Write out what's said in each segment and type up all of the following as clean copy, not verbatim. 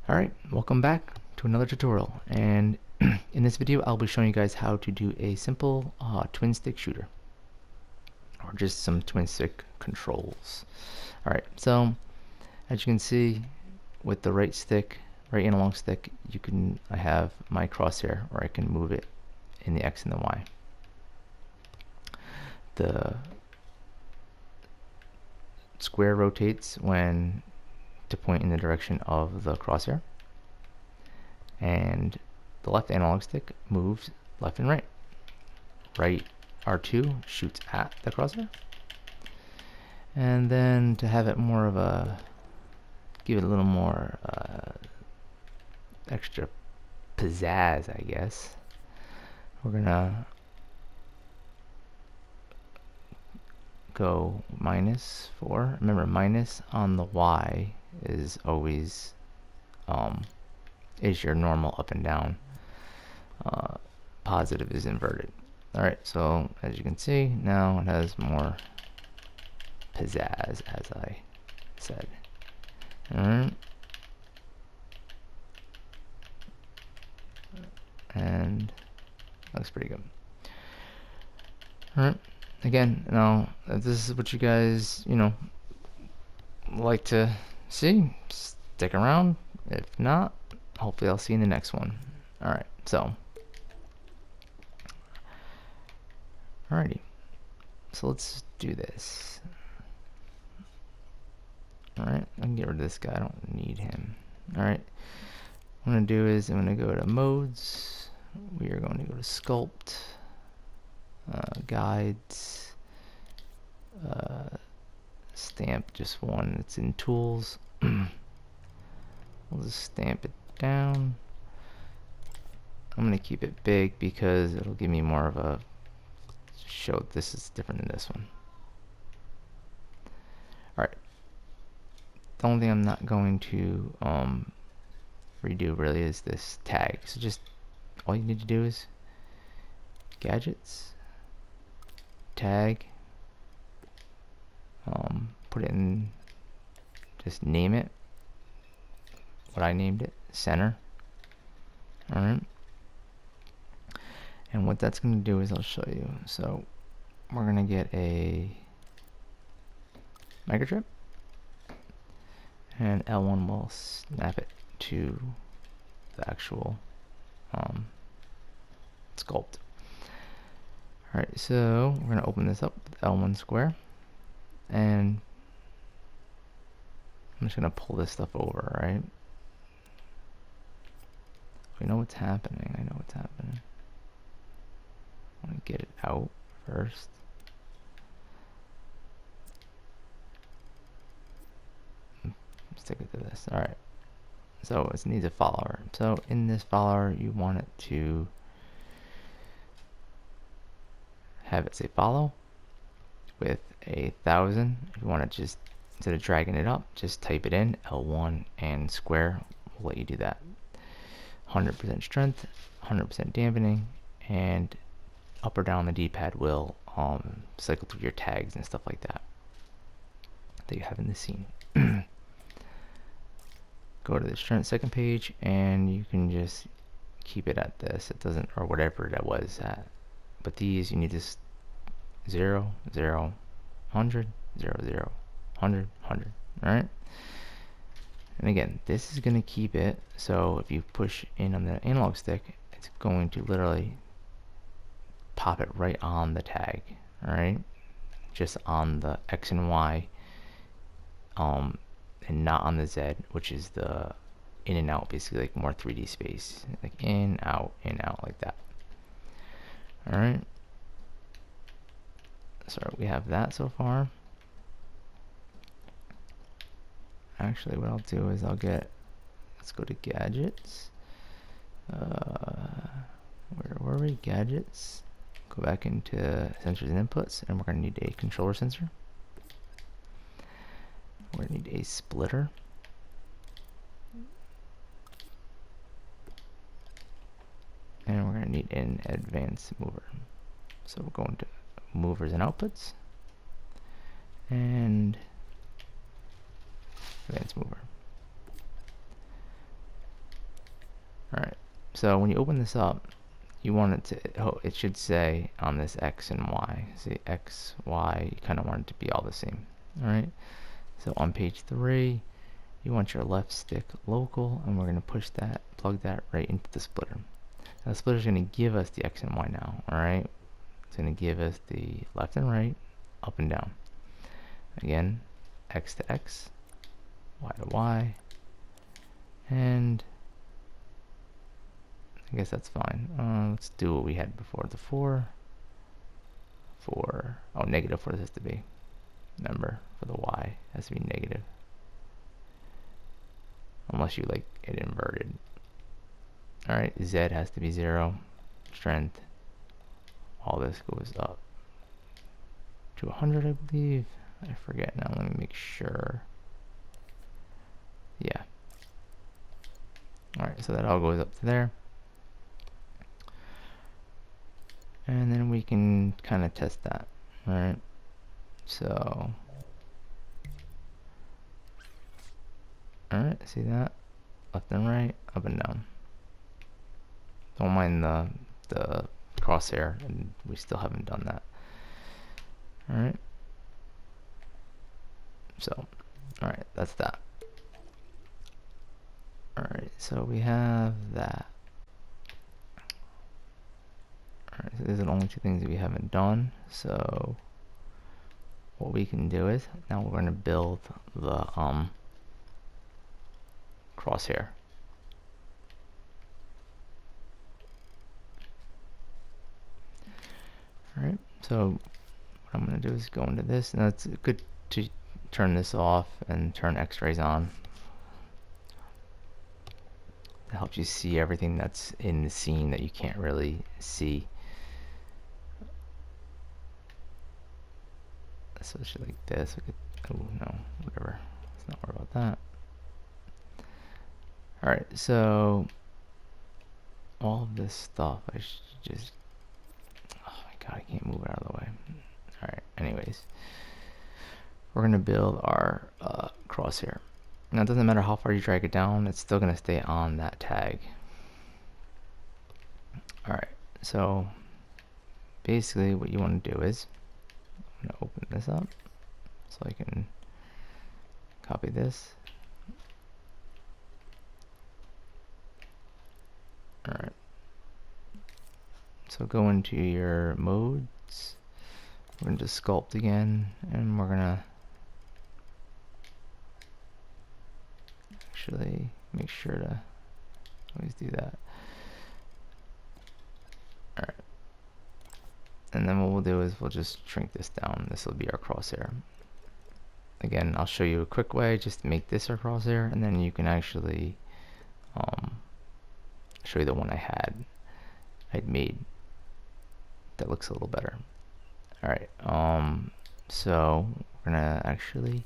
Alright, welcome back to another tutorial, and in this video I'll be showing you guys how to do a simple twin stick shooter, or just some twin stick controls. Alright, so as you can see with the right analog stick, I have my crosshair, or I can move it in the X and the Y. The square rotates when to point in the direction of the crosshair, and the left analog stick moves left and right. Right R2 shoots at the crosshair, and then to have it more of a, give it a little more extra pizzazz, I guess, we're gonna go -4. Remember, minus on the Y is always is your normal up and down. Positive is inverted. Alright, so as you can see, now it has more pizzazz, as I said. Alright. And looks pretty good. Alright. Again, now if this is what you guys, like to see, stick around. If not, hopefully I'll see you in the next one. Alright, so alrighty, so let's do this. Alright, I can get rid of this guy, I don't need him. Alright, what I'm going to do is I'm going to go to modes, we are going to go to sculpt, guides, stamp just one, it's in tools. We'll just stamp it down. I'm going to keep it big because it'll give me more of a show this is different than this one. Alright. The only thing I'm not going to redo really is this tag. So just all you need to do is gadgets, tag, put it in, just name it what I named it, center. Alright, and what that's going to do is I'll show you. So we're going to get a microchip, and L1 will snap it to the actual sculpt. Alright, so we're going to open this up with L1 square, and I'm just going to pull this stuff over, right? We know what's happening. I know what's happening. I want to get it out first. Stick it to this. Alright. So it needs a follower. So in this follower, you want it to have it say follow with 1,000. If you want to just, instead of dragging it up, just type it in. L1 and square will let you do that. 100% strength, 100% dampening, and up or down the D-pad will cycle through your tags and stuff like that you have in the scene. Go to the strength second page, and you can just keep it at this. It doesn't, or whatever that was at. But these, you need this 0, 0, 100, 0, 0, 100, 100. All right. And again, this is going to keep it, so if you push in on the analog stick, it's going to literally pop it right on the tag, alright? Just on the X and Y, and not on the Z, which is the in and out, basically like more 3D space, like in, out, like that. Alright. So we have that so far. Actually, what I'll do is let's go to gadgets. Where were we? Gadgets. Go back into sensors and inputs, and we're going to need a controller sensor. We're going to need a splitter. And we're going to need an advanced mover. So we're going to movers and outputs. And advanced mover. So when you open this up, you want it to, oh, it should say on this X and Y. See, X, Y, you kind of want it to be all the same. Alright, so on page 3, you want your left stick local, and we're going to push that, plug that right into the splitter. Now the splitter is going to give us the X and Y now. Alright, it's going to give us the left and right, up and down. Again, X to X, Y to Y, and I guess that's fine. Let's do what we had before. The 4, oh, negative 4 this has to be. Remember, for the Y, it has to be negative. Unless you like it inverted. Alright, Z has to be 0. Strength. All this goes up to 100, I believe. I forget now. Let me make sure. Yeah. Alright, so that all goes up to there. And then we can kind of test that. Alright. So. Alright, see that? Left and right, up and down. Don't mind the crosshair, and we still haven't done that. Alright. So, alright, that's that. Alright, so we have that. Alright, so these are the only two things that we haven't done. So, what we can do is, now we're going to build the crosshair. Alright, so what I'm going to do is go into this, and it's good to turn this off and turn x-rays on. It helps you see everything that's in the scene that you can't really see. Especially like this. Oh no, whatever. Let's not worry about that. Alright, so all of this stuff, I should just, oh my god, I can't move it out of the way. Alright, anyways, we're going to build our crosshair. Now it doesn't matter how far you drag it down, it's still going to stay on that tag. Alright, so basically what you want to do is, I'm going to open this up so I can copy this. Alright, so go into your modes, we're going to sculpt again, and we're going to actually make sure to always do that. Alright, and then what we'll do is we'll just shrink this down. This will be our crosshair. Again, I'll show you a quick way just to make this our crosshair, and then you can actually show you the one I'd made that looks a little better. Alright, so we're gonna actually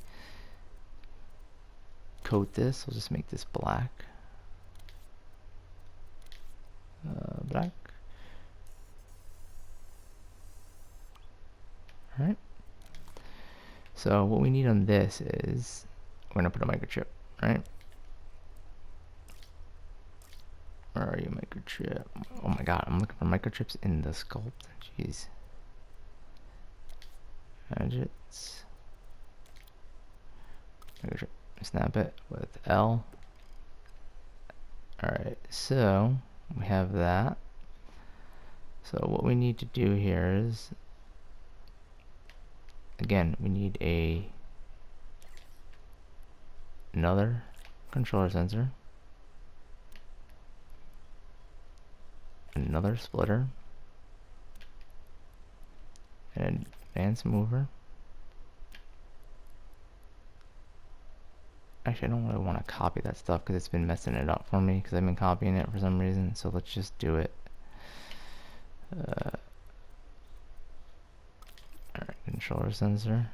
coat this. We'll just make this black. Black. Alright. So what we need on this is we're gonna put a microchip, right? Where are you, microchip? Oh my god, I'm looking for microchips in the sculpt. Jeez. Gadgets. Microchip. Snap it with L. Alright, so we have that. So what we need to do here is, again, we need another controller sensor, another splitter, an advanced mover. Actually, I don't really want to copy that stuff because it's been messing it up for me because I've been copying it for some reason. So let's just do it. Alright, controller sensor,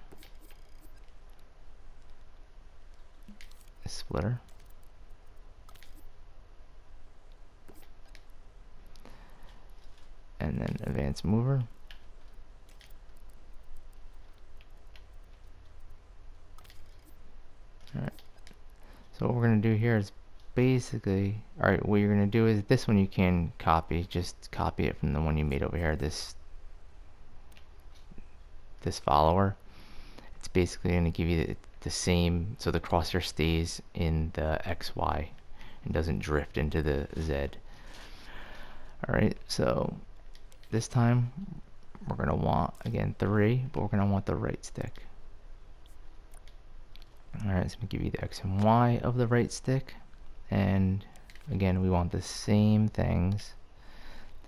a splitter, and then advanced mover. Alright, so what we're going to do here is basically, alright, what you're gonna do is this one you can copy, just copy it from the one you made over here, this follower. It's basically gonna give you the same, so the crosshair stays in the XY and doesn't drift into the Z. Alright, so this time we're gonna want, again, 3, but we're gonna want the right stick. Alright, so I'm gonna give you the X and Y of the right stick. And again, we want the same things.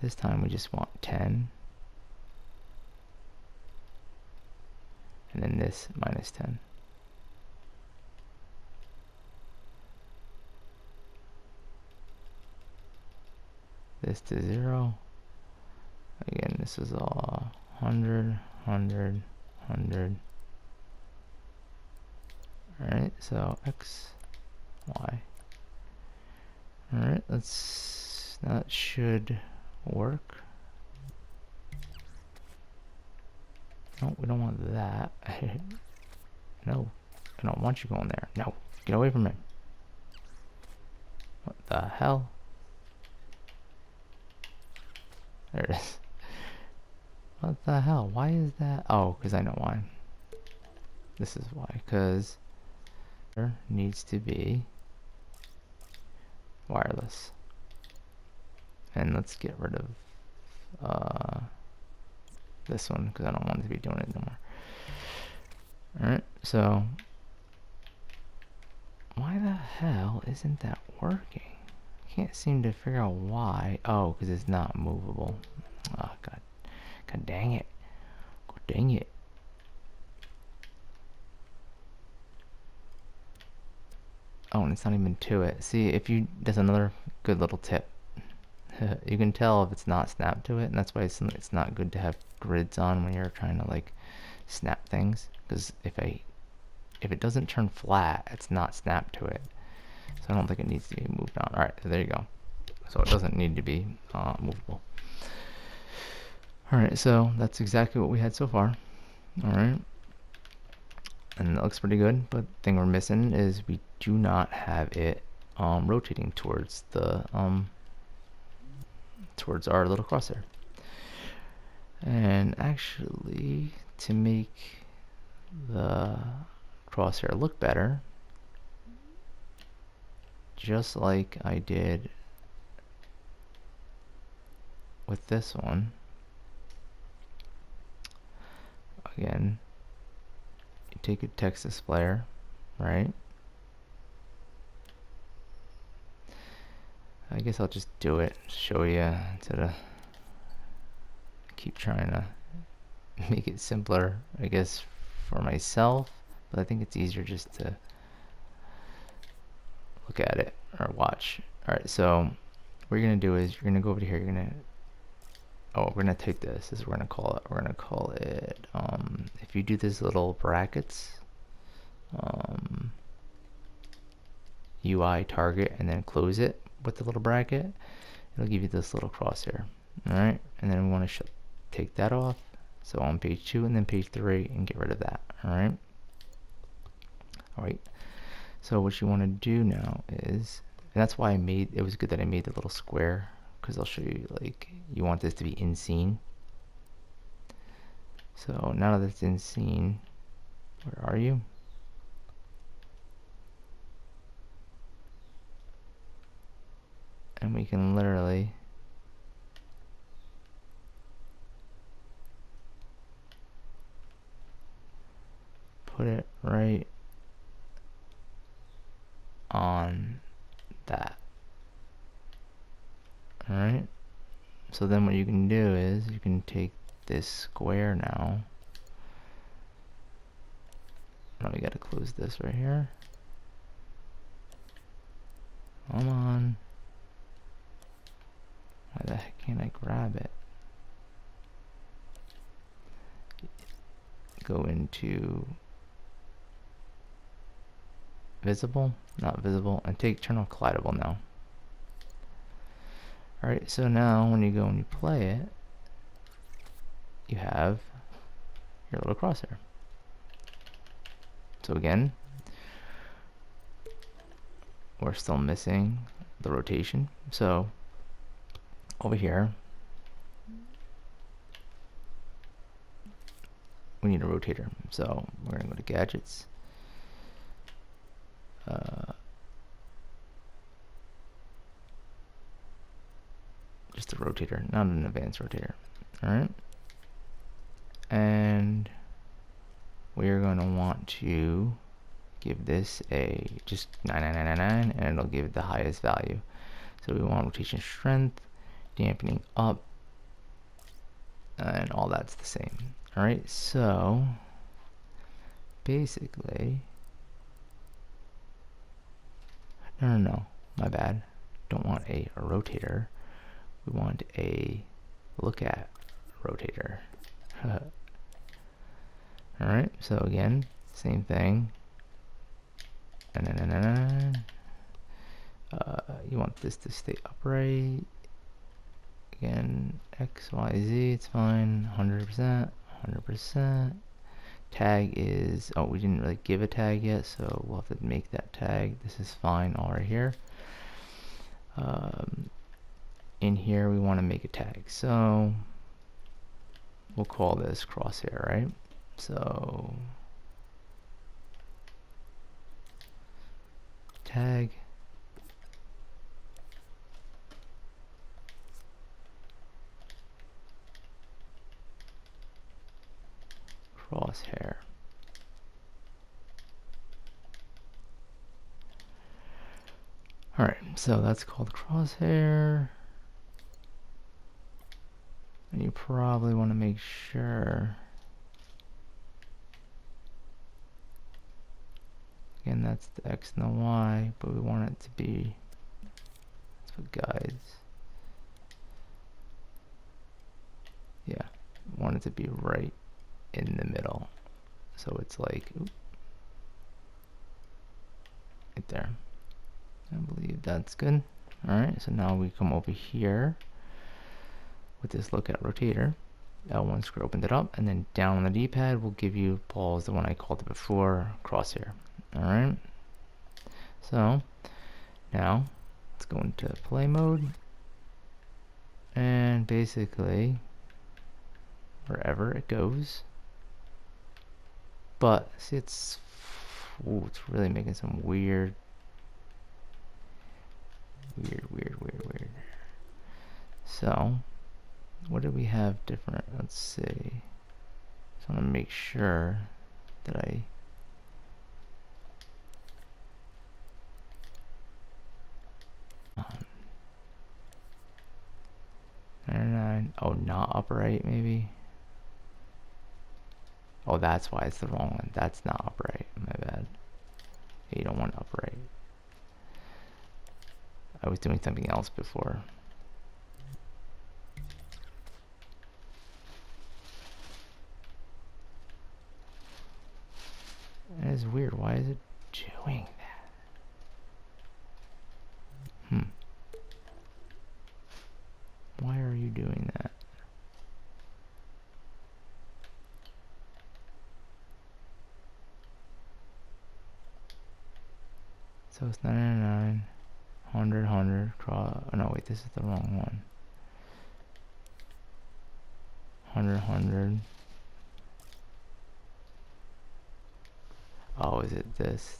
This time we just want 10. And then this minus 10. This to 0. Again, this is all 100, 100, 100. Alright, so X, Y. Alright, that should work. No, we don't want that. No, I don't want you going there. No, get away from it. What the hell? There it is. What the hell? Why is that? Oh, because I know why. This is why. Because there needs to be wireless. And let's get rid of this one because I don't want to be doing it no more. Alright, so why the hell isn't that working? Can't seem to figure out why. Oh, because it's not movable. Oh, God dang it. God dang it. Oh, and it's not even to it. See, that's another good little tip. You can tell if it's not snapped to it, and that's why it's not good to have grids on when you're trying to like snap things. Because if it doesn't turn flat, it's not snapped to it. So I don't think it needs to be moved on. Alright, so there you go. So it doesn't need to be movable. Alright, so that's exactly what we had so far. Alright. And it looks pretty good, but the thing we're missing is we do not have it rotating towards the towards our little crosshair. And actually, to make the crosshair look better, just like I did with this one, again, you take a text displayer, right? I guess I'll just do it, show you, instead of keep trying to make it simpler, I guess, for myself, but I think it's easier just to look at it or watch. Alright, so what you're gonna do is you're gonna go over here, we're gonna take this is what we're gonna call it. We're gonna call it if you do these little brackets, UI target, and then close it with the little bracket, it'll give you this little crosshair. Alright, and then we want to take that off, so on page 2 and then page 3, and get rid of that. Alright, so what you want to do now is, and that's why it was good that I made the little square, because I'll show you, like, you want this to be in scene. So now that it's in scene, where are you? And we can literally put it right on that. Alright, so then what you can do is you can take this square now. Now we gotta close this right here. Come on. Why the heck can't I grab it? Go into visible, not visible, and turn off collidable now. Alright, so now when you go and you play it, you have your little crosshair. So again, we're still missing the rotation. So over here, we need a rotator. So we're gonna go to gadgets. Just a rotator, not an advanced rotator. All right. And we're going to want to give this a just 9999, and it'll give it the highest value. So we want rotation strength, dampening up, and all that's the same. All right, so basically, no, my bad. Don't want a rotator. We want a look at rotator. All right, so again, same thing. You want this to stay upright. Again, X, Y, Z, it's fine. 100%, 100%. Tag is, oh, we didn't really give a tag yet, so we'll have to make that tag. This is fine all right here. In here, we want to make a tag. So we'll call this Crosshair, right? So tag Crosshair. All right, so that's called Crosshair. And you probably want to make sure, again, that's the X and the Y, but we want it to be, that's what guides. Yeah, we want it to be right in the middle. So it's like, oops, right there. I believe that's good. All right, so now we come over here with this look at rotator. L1 screw opened it up, and then down on the D-pad will give you pause, the one I called it before, Crosshair. All right. So now let's go into play mode, and basically wherever it goes. But see, it's really making some weird. So what do we have different? Let's see. So I want to make sure that I oh, not upright maybe. Oh, that's why it's the wrong one. That's not upright. My bad. Yeah, you don't want upright. I was doing something else before. That is weird. Why is it doing that? Why are you doing that? So it's 99, 100, 100, cross. Oh no, wait, this is the wrong one. 100, 100. Oh, is it this?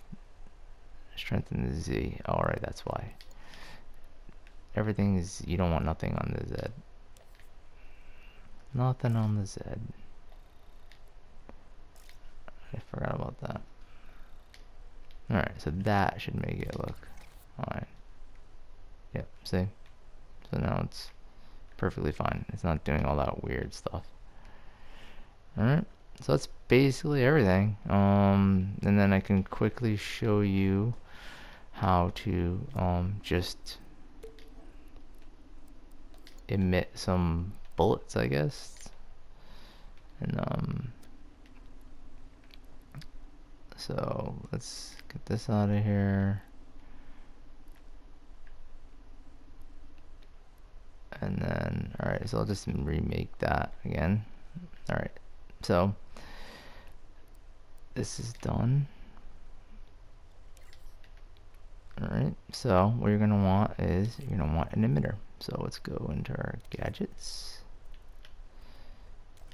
Strengthen the Z. Alright, that's why. Everything is, you don't want nothing on the Z. Nothing on the Z. I forgot about that. Alright, so that should make it look fine. Yep, see? So now it's perfectly fine. It's not doing all that weird stuff. Alright, so that's basically everything. And then I can quickly show you how to just emit some bullets, I guess. And so let's get this out of here. And then, alright, so I'll just remake that again. Alright, so this is done. Alright, so what you're going to want is you're going to want an emitter. So let's go into our gadgets,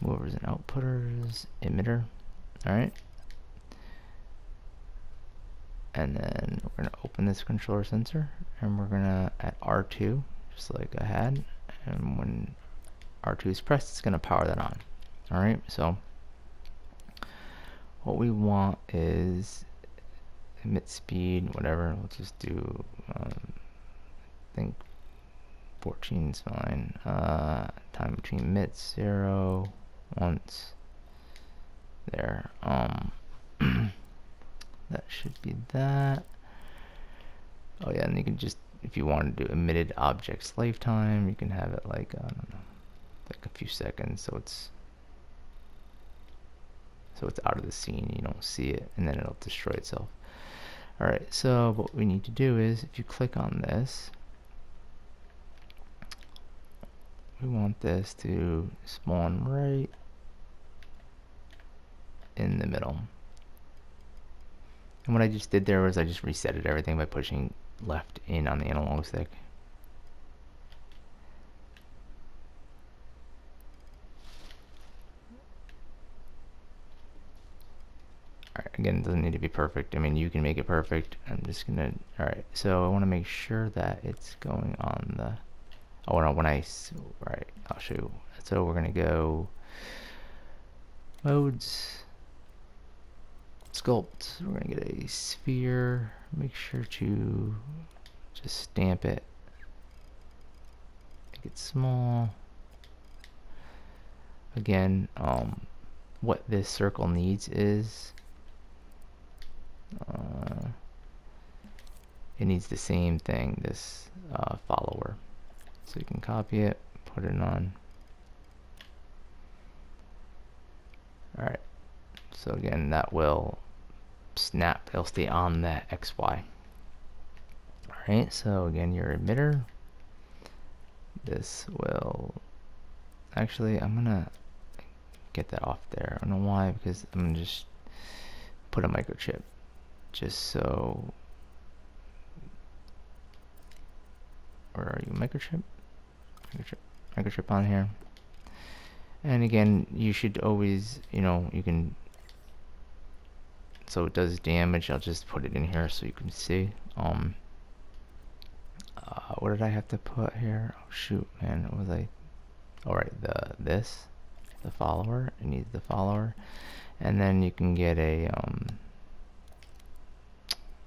movers and outputters, emitter. Alright, and then we're going to open this controller sensor, and we're going to at R2, just like I had, and when R2 is pressed, it's going to power that on. Alright, so what we want is emit speed, whatever. Let's just do, I think 14 is fine. Time between emits 0, once, there. That should be that. Oh yeah, and you can just, if you want to do emitted objects lifetime, you can have it like, I don't know, like a few seconds, so it's out of the scene, you don't see it, and then it'll destroy itself. Alright, so what we need to do is, if you click on this, we want this to spawn right in the middle. And what I just did there was I just resetted everything by pushing left in on the analog stick. Alright, again, it doesn't need to be perfect. I mean, you can make it perfect. I'm just gonna, alright, so I want to make sure that it's going on the, oh no, alright, I'll show you. So we're gonna go modes, sculpt, we're gonna get a sphere, make sure to just stamp it, make it small. Again, what this circle needs is, it needs the same thing, this follower. So you can copy it, put it on. Alright, so again, that will snap, it'll stay on the XY. Alright, so again, your emitter, this will, actually, I'm gonna get that off there. I don't know why, because I'm gonna just put a microchip, just so, where are you, microchip? Microchip on here. And again, you should always, you know, you can, so it does damage, I'll just put it in here so you can see. What did I have to put here? Oh shoot, man, what was I? Alright, the follower, it needs the follower. And then you can get a,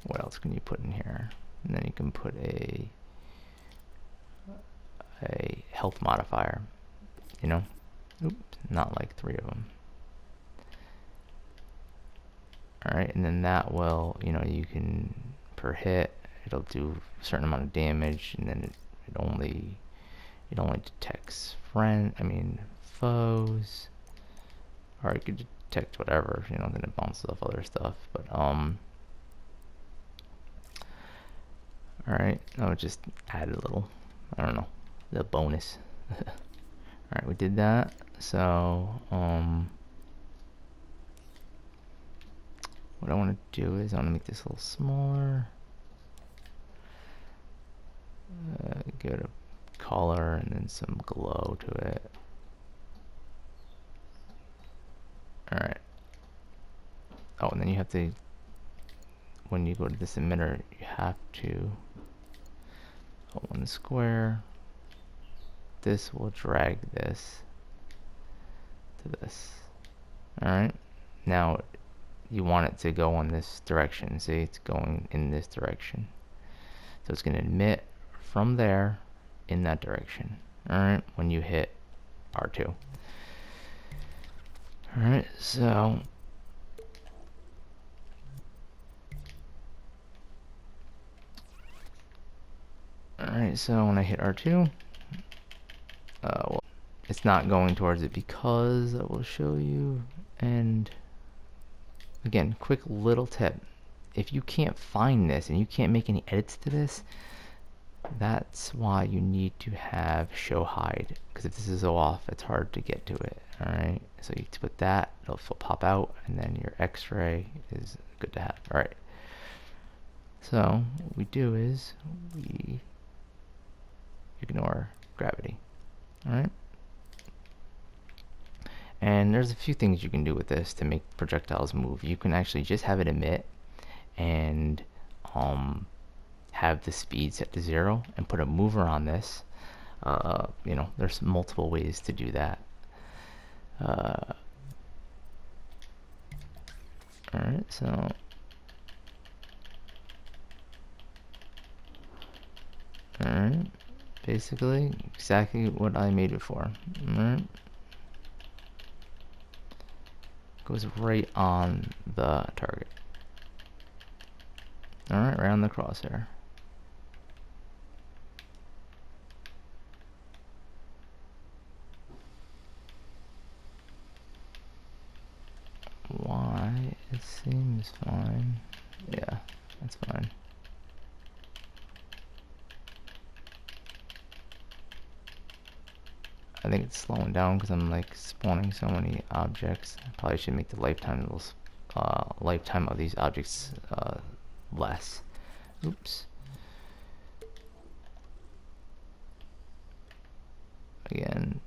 what else can you put in here? And then you can put a health modifier, you know? Oops, not like 3 of them. Alright, and then that will, you know, you can, per hit, it'll do a certain amount of damage, and then it only detects foes, or it could detect whatever, you know, then it bounces off other stuff, but, alright, I'll just add a little, I don't know, the bonus. Alright, we did that, so, what I want to do is I want to make this a little smaller. Go to color and then some glow to it. Alright. Oh, and then you have to, when you go to this emitter, you have to hold one square. This will drag this to this. Alright. Now, you want it to go in this direction. See, it's going in this direction. So it's going to emit from there in that direction. Alright, when you hit R2. Alright, so alright, so when I hit R2, well, it's not going towards it because I will show you. And again, quick little tip, if you can't find this and you can't make any edits to this, that's why you need to have show hide, because if this is off, it's hard to get to it. Alright, so you put that, it'll pop out, and then your x-ray is good to have. Alright, So what we do is we ignore gravity. Alright? And there's a few things you can do with this to make projectiles move. You can actually just have it emit and have the speed set to 0 and put a mover on this. You know, there's multiple ways to do that. Alright, so alright, basically exactly what I made it for. Alright, goes right on the target. Alright, right on the crosshair. Why? It seems fine. Yeah, that's fine. I think it's slowing down because I'm like spawning so many objects. I probably should make the lifetime of these objects less. Oops. Again.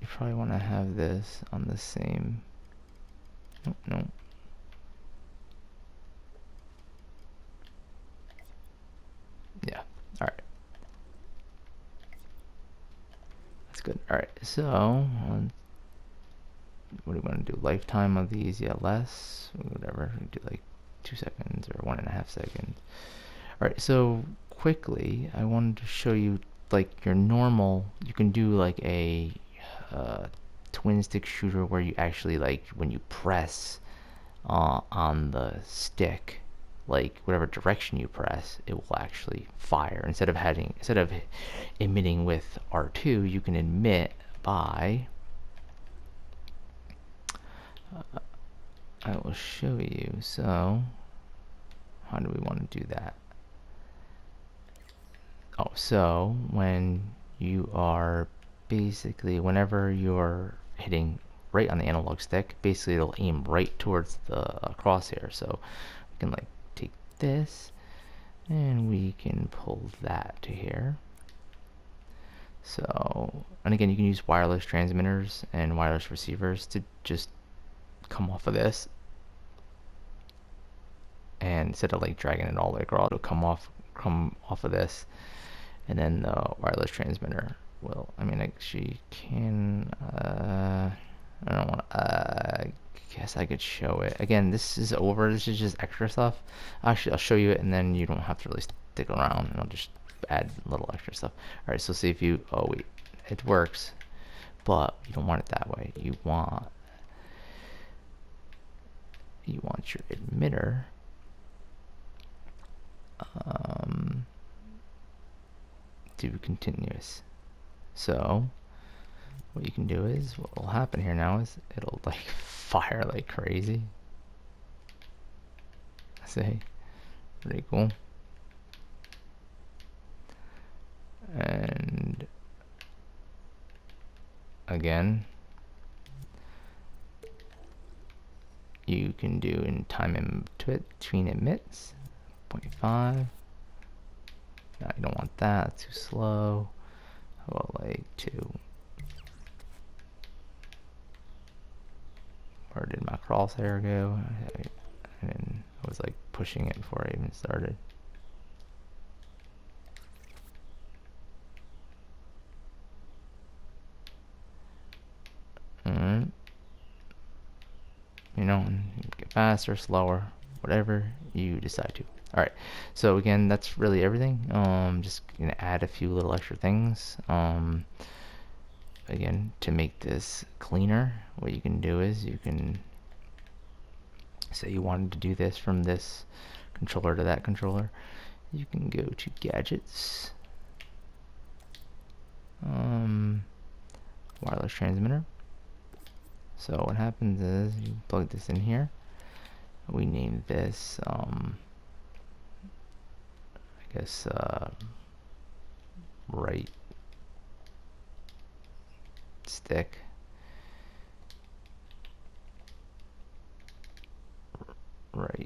You probably want to have this on the same. Oh, no. Yeah. All right. That's good. All right. So, what do we want to do? Lifetime of these? Yeah, less. Whatever. We do like 2 seconds or 1.5 seconds. All right. So quickly, I wanted to show you like your normal. You can do like a twin stick shooter where you actually like when you press on the stick, like whatever direction you press, it will actually fire. Instead of emitting with R2, you can emit by I will show you. So how do we want to do that? Oh, so when you are basically whenever you're hitting right on the analog stick, basically it'll aim right towards the crosshair. So we can like take this and we can pull that to here. So, and again, you can use wireless transmitters and wireless receivers to just come off of this, and instead of like dragging it all the way across, it'll come off of this, and then the wireless transmitter will, I mean, actually can, I don't want to, guess I could show it. Again, this is over, this is just extra stuff. Actually, I'll show you it, and then you don't have to really stick around, and I'll just add a little extra stuff. Alright, so see if you, oh wait, it works, but you don't want it that way. You want your emitter to be continuous. So what you can do is, what will happen here now is it'll like fire like crazy. See, pretty cool. And again, you can do in time in between emits 0.5. Now you don't want that, too slow. How about like 2? Where did my crosshair go? And I was like pushing it before I even started. You know, get faster, slower, whatever you decide to. Alright, so again, that's really everything. Just gonna add a few little extra things. Again, to make this cleaner, what you can do is you can say you wanted to do this from this controller to that controller. You can go to gadgets, wireless transmitter. So what happens is you plug this in here. We name this, I guess, right stick.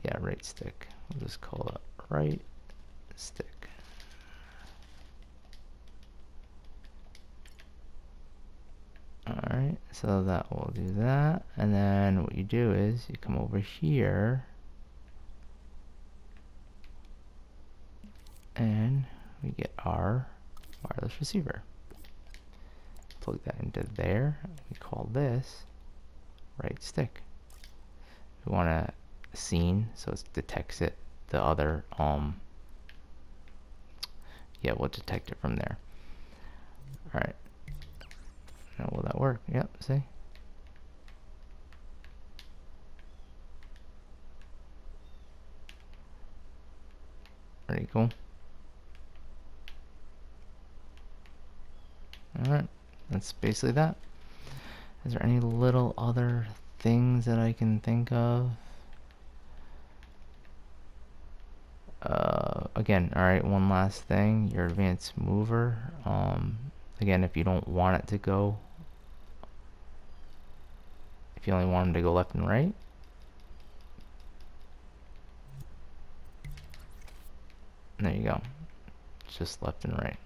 yeah, right stick. We'll just call it right stick. Alright, so that will do that. And then what you do is you come over here and we get our wireless receiver. Plug that into there. We call this right stick. We want a scene so it detects it. The other yeah, we'll detect it from there. Alright. Now will that work? Yep, see? Pretty cool. Alright, that's basically that. Is there any little other things that I can think of? Again, alright, one last thing. Your advanced mover. Again, if you don't want it to go, if you only want them to go left and right, there you go. It's just left and right.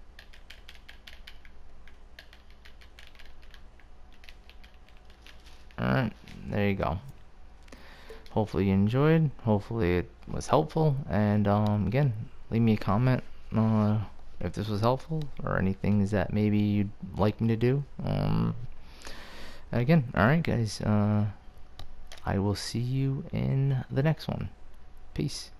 Alright, there you go. Hopefully you enjoyed. Hopefully it was helpful. And again, leave me a comment if this was helpful or any things that maybe you'd like me to do. Again, alright guys, I will see you in the next one. Peace.